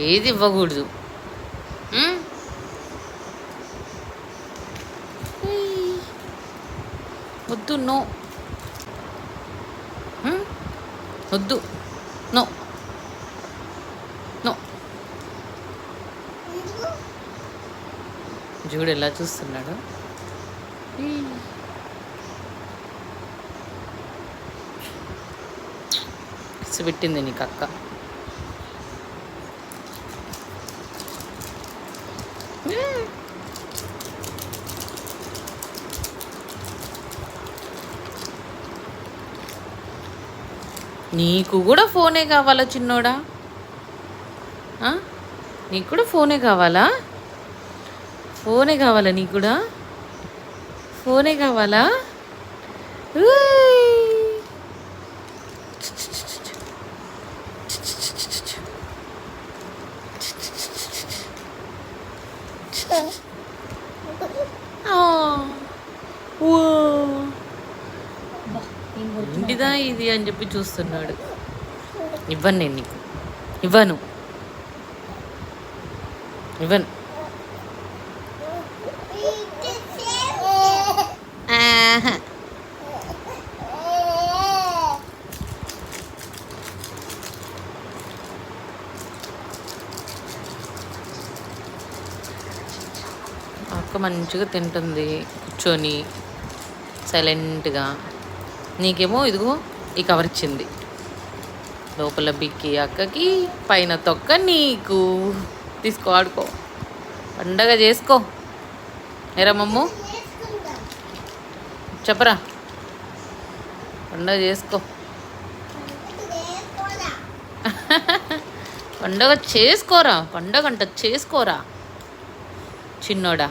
ఏది ఇవ్వకూడదు. వద్దు, నో, వద్దు, నో, నో. చూడు ఎలా చూస్తున్నాడు. పెట్టింది నీకు అక్క. నీకు కూడా ఫోనే కావాలా చిన్నోడా? నీకు కూడా ఫోనే కావాలా? ఫోనే కావాలా? నీకు కూడా ఫోనే కావాలా? ఇంటిదా ఇది అని చెప్పి చూస్తున్నాడు. ఇవ్వను, నేను నీకు ఇవ్వను, ఇవ్వను. అక్క మంచిగా తింటుంది కూర్చొని సైలెంట్గా. నీకేమో ఇదిగో ఈ కవర్ ఇచ్చింది. లోపల బిక్కి అక్కకి, పైన తొక్క నీకు. తీసుకో, ఆడుకో, పండగ చేసుకో. ఎరా మమ్ము చెప్పరా, పండగ చేసుకో. పండగ చేసుకోరా, పండగ అంట చేసుకోరా చిన్నోడా.